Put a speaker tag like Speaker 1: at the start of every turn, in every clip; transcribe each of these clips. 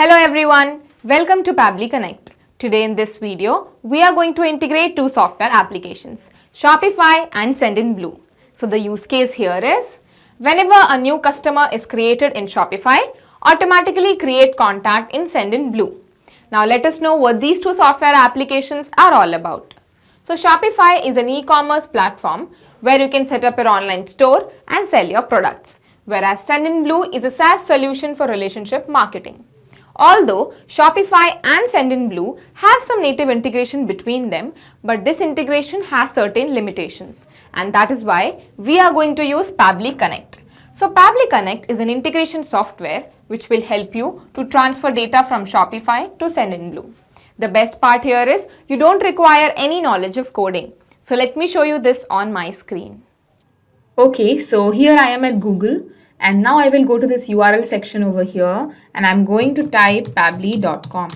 Speaker 1: Hello everyone, welcome to Pabbly Connect. Today in this video, we are going to integrate two software applications, Shopify and Sendinblue. So the use case here is, whenever a new customer is created in Shopify, automatically create contact in Sendinblue. Now let us know what these two software applications are all about. So Shopify is an e-commerce platform where you can set up your online store and sell your products, whereas Sendinblue is a SaaS solution for relationship marketing. Although Shopify and Sendinblue have some native integration between them, but this integration has certain limitations, and that is why we are going to use Pabbly Connect. So Pabbly Connect is an integration software which will help you to transfer data from Shopify to Sendinblue. The best part here is you don't require any knowledge of coding. So let me show you this on my screen. Okay, so here I am at Google. And now I will go to this URL section over here and I'm going to type pabbly.com.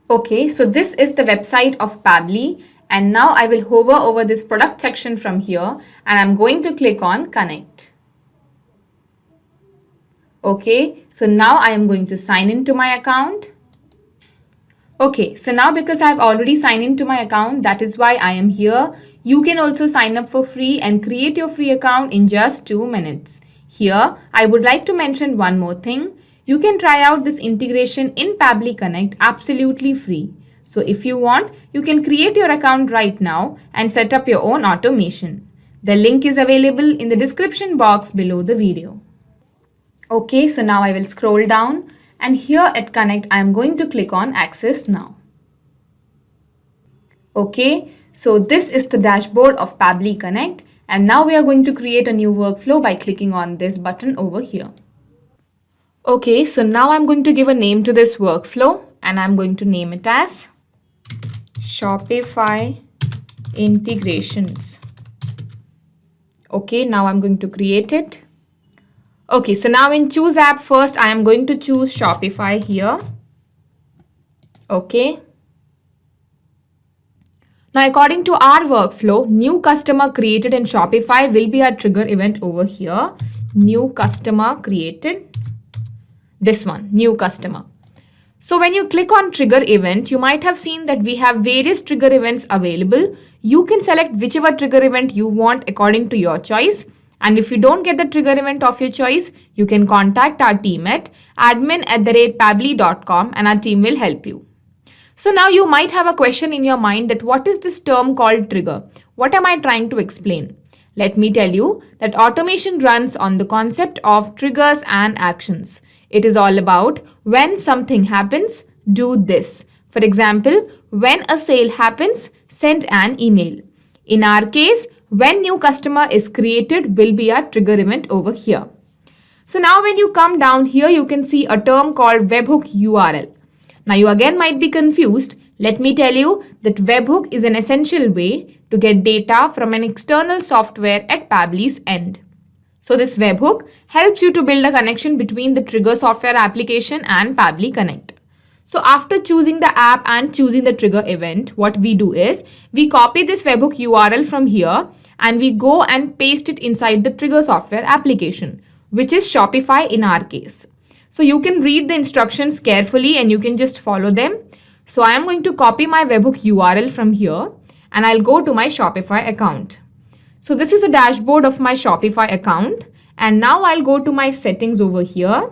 Speaker 1: Okay, so this is the website of Pabbly, and now I will hover over this product section from here and I'm going to click on Connect. Okay, so now I am going to sign into my account. Okay, so now because I have already signed into my account, that is why I am here. You can also sign up for free and create your free account in just 2 minutes. Here, I would like to mention one more thing. You can try out this integration in Pabbly Connect absolutely free. So if you want, you can create your account right now and set up your own automation. The link is available in the description box below the video. Okay, so now I will scroll down and here at Connect, I am going to click on Access Now. Okay. So this is the dashboard of Pabbly Connect, and now we are going to create a new workflow by clicking on this button over here. Okay, so now I'm going to give a name to this workflow and I'm going to name it as Shopify Integrations. Okay, now I'm going to create it. Okay, so now in Choose App first, I am going to choose Shopify here. Okay. Now, according to our workflow, new customer created in Shopify will be our trigger event over here. New customer created. This one, new customer. So when you click on trigger event, you might have seen that we have various trigger events available. You can select whichever trigger event you want according to your choice. And if you don't get the trigger event of your choice, you can contact our team at admin@pabbly.com and our team will help you. So now you might have a question in your mind that what is this term called trigger? What am I trying to explain? Let me tell you that automation runs on the concept of triggers and actions. It is all about when something happens, do this. For example, when a sale happens, send an email. In our case, when new customer is created will be our trigger event over here. So now when you come down here, you can see a term called webhook URL. Now you again might be confused. Let me tell you that webhook is an essential way to get data from an external software at Pabbly's end. So this webhook helps you to build a connection between the trigger software application and Pabbly Connect. So after choosing the app and choosing the trigger event, what we do is we copy this webhook URL from here and we go and paste it inside the trigger software application, which is Shopify in our case. So you can read the instructions carefully and you can just follow them. So I am going to copy my webhook URL from here and I'll go to my Shopify account. So this is a dashboard of my Shopify account, and now I'll go to my settings over here.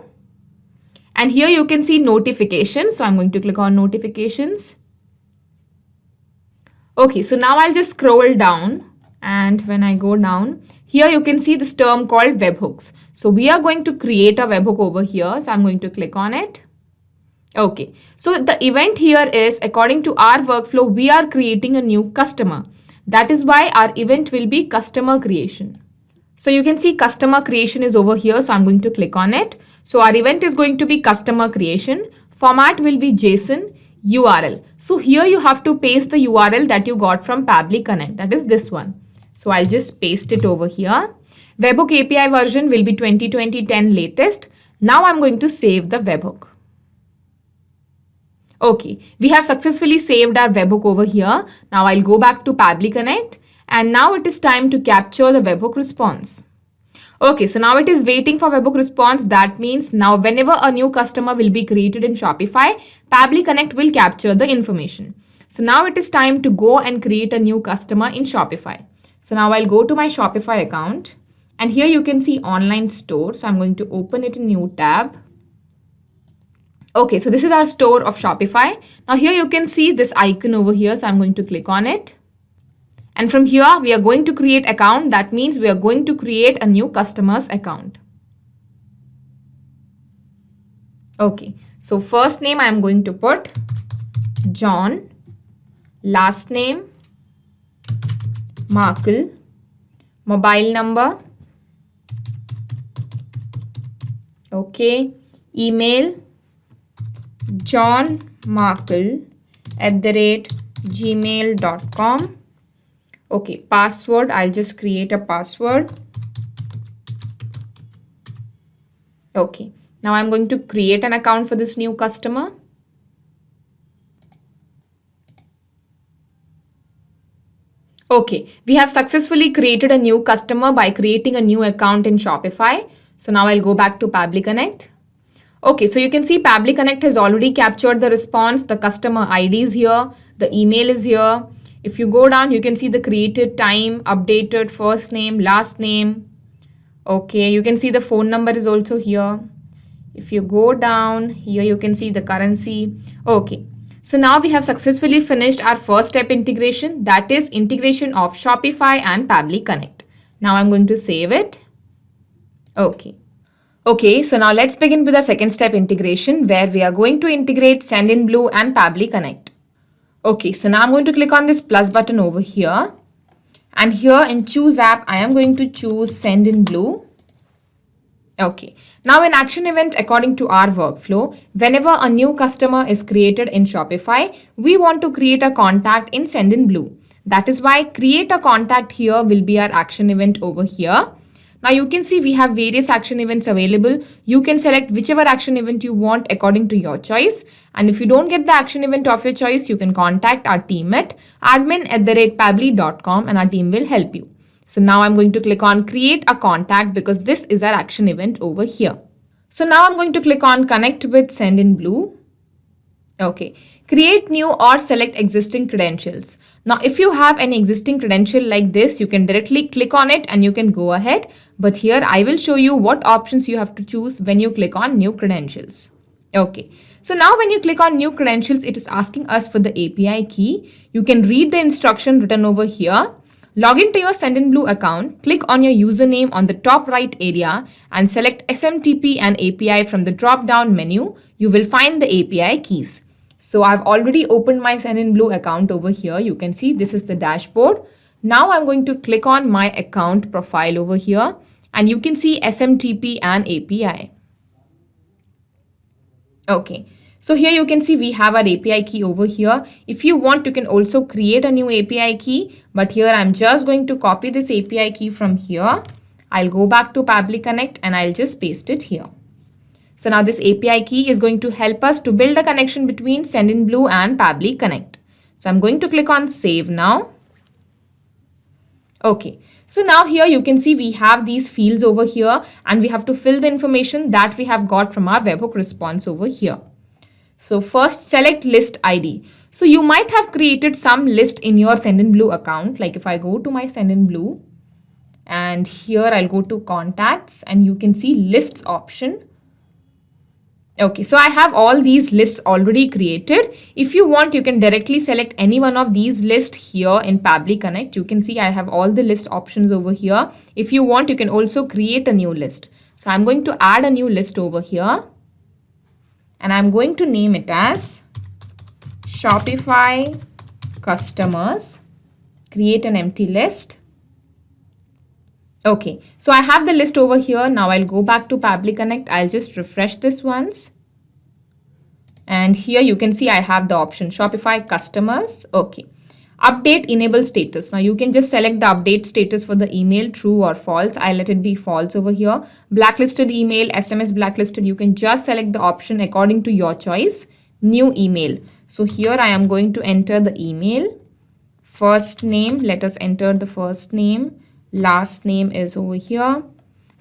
Speaker 1: And here you can see notifications. So I'm going to click on notifications. Okay, so now I'll just scroll down, and when I go down, here you can see this term called webhooks. So we are going to create a webhook over here. So I'm going to click on it. Okay, so the event here is, according to our workflow, we are creating a new customer. That is why our event will be customer creation. So you can see customer creation is over here. So I'm going to click on it. So our event is going to be customer creation. Format will be JSON URL. So here you have to paste the URL that you got from Pabbly Connect. That is this one. So I'll just paste it over here. Webhook API version will be 2020-10 latest. Now I'm going to save the webhook. Okay, we have successfully saved our webhook over here. Now I'll go back to Pabbly Connect, and now it is time to capture the webhook response. Okay, so now it is waiting for webhook response. That means now whenever a new customer will be created in Shopify, Pabbly Connect will capture the information. So now it is time to go and create a new customer in Shopify. So now I'll go to my Shopify account and here you can see online store. So I'm going to open it in new tab. Okay, so this is our store of Shopify. Now here you can see this icon over here. So I'm going to click on it. And from here, we are going to create account. That means we are going to create a new customer's account. Okay, so first name I am going to put John, last name 𝗪𝗆, mobile number, okay, email johnmarkle@gmail.com. Okay, password, I'll just create a password. Okay, now I'm going to create an account for this new customer. Okay, we have successfully created a new customer by creating a new account in Shopify. So now I'll go back to Pabbly Connect. Okay, so you can see Pabbly Connect has already captured the response. The customer ID is here. The email is here. If you go down, you can see the created time, updated first name, last name. Okay, you can see the phone number is also here. If you go down here, you can see the currency. Okay, so now we have successfully finished our first step integration, that is integration of Shopify and Pabbly Connect. Now I'm going to save it. Okay, so now let's begin with our second step integration where we are going to integrate Sendinblue and Pabbly Connect. Okay, so now I'm going to click on this plus button over here. And here in choose app, I am going to choose Sendinblue. Okay, now in action event, according to our workflow, whenever a new customer is created in Shopify, we want to create a contact in Sendinblue. That is why create a contact here will be our action event over here. Now you can see we have various action events available. You can select whichever action event you want according to your choice. And if you don't get the action event of your choice, you can contact our team at admin@pabbly.com and our team will help you. So now I'm going to click on create a contact because this is our action event over here. So now I'm going to click on connect with Sendinblue. Okay, create new or select existing credentials. Now, if you have an existing credential like this, you can directly click on it and you can go ahead. But here I will show you what options you have to choose when you click on new credentials. Okay, so now when you click on new credentials, it is asking us for the API key. You can read the instruction written over here. Log into your Sendinblue account, click on your username on the top right area and select SMTP and API from the drop down menu. You will find the API keys. So I've already opened my Sendinblue account over here. You can see this is the dashboard. Now I'm going to click on my account profile over here and you can see SMTP and API. Okay, so here you can see we have our API key over here. If you want, you can also create a new API key, but here I'm just going to copy this API key from here. I'll go back to Pabbly Connect and I'll just paste it here. So now this API key is going to help us to build a connection between Sendinblue and Pabbly Connect. So I'm going to click on save now. Okay, so now here you can see we have these fields over here and we have to fill the information that we have got from our webhook response over here. So first select list ID. So you might have created some list in your Sendinblue account. Like if I go to my Sendinblue and here I'll go to contacts and you can see lists option. Okay, so I have all these lists already created. If you want, you can directly select any one of these lists here in Pabbly Connect. You can see I have all the list options over here. If you want, you can also create a new list. So I'm going to add a new list over here. And I'm going to name it as Shopify customers. Create an empty list. Okay, so I have the list over here. Now I'll go back to Pabbly Connect. I'll just refresh this once. And here you can see I have the option Shopify customers. Okay, update enable status. Now you can just select the update status for the email, true or false. I'll let it be false over here. Blacklisted email, SMS blacklisted. You can just select the option according to your choice. New email. So here I am going to enter the email. First name, let us enter the first name. Last name is over here.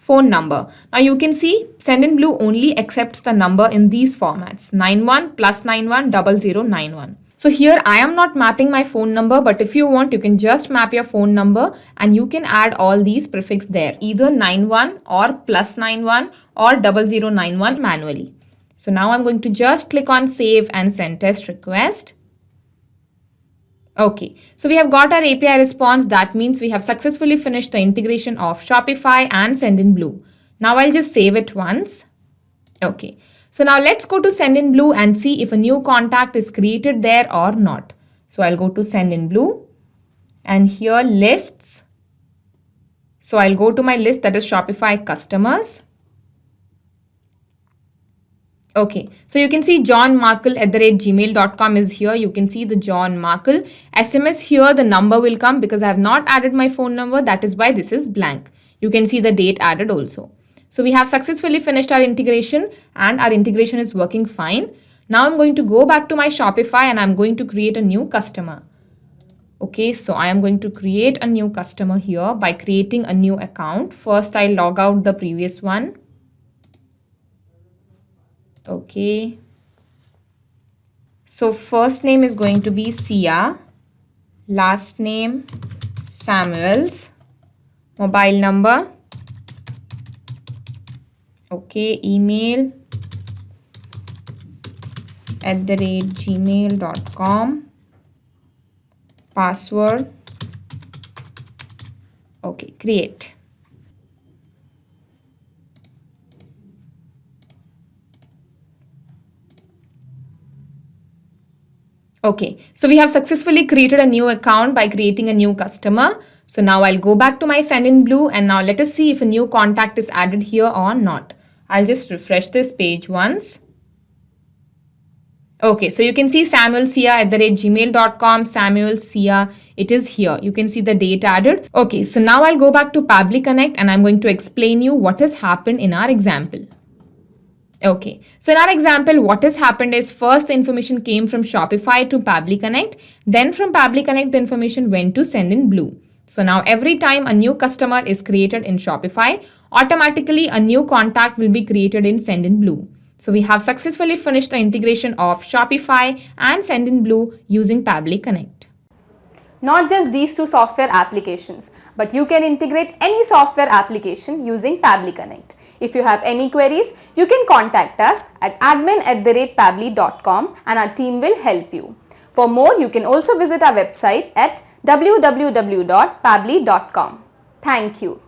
Speaker 1: phone number. Now you can see Sendinblue only accepts the number in these formats, 91 +91 0091. So here I am not mapping my phone number, but if you want, you can just map your phone number and you can add all these prefix there, either 91 or +91 or 0091 manually. So now I'm going to just click on save and send test request. Okay, so we have got our API response. That means we have successfully finished the integration of Shopify and Sendinblue. Now I'll just save it once. Okay, so now let's go to Sendinblue and see if a new contact is created there or not. So I'll go to Sendinblue and here lists. So I'll go to my list, that is Shopify customers. Okay, so you can see 𝗪𝗵𝘆 𝗖𝗯𝗯𝗹𝘆 is here. You can see the John Markle. SMS here, the number will come because I have not added my phone number. That is why this is blank. You can see the date added also. So we have successfully finished our integration and our integration is working fine. Now I'm going to go back to my Shopify and I'm going to create a new customer. Okay, so I am going to create a new customer here by creating a new account. First, I'll log out the previous one. Okay, so first name is going to be Sia, last name Samuels, mobile number, okay, email @gmail.com, password, okay, create. Okay, so we have successfully created a new account by creating a new customer. So now I'll go back to my Sendinblue and now let us see if a new contact is added here or not. I'll just refresh this page once. Okay, so you can see Samuel Sia @gmail.com, Samuel Sia, it is here. You can see the date added. Okay, so now I'll go back to Pabbly Connect and I'm going to explain you what has happened in our example. Okay, so in our example, what has happened is first the information came from Shopify to Pabbly Connect. Then from Pabbly Connect, the information went to Sendinblue. So now every time a new customer is created in Shopify, automatically a new contact will be created in Sendinblue. So we have successfully finished the integration of Shopify and Sendinblue using Pabbly Connect.
Speaker 2: Not just these two software applications, but you can integrate any software application using Pabbly Connect. If you have any queries, you can contact us at admin@pabbly.com and our team will help you. For more, you can also visit our website at www.pabbly.com. Thank you.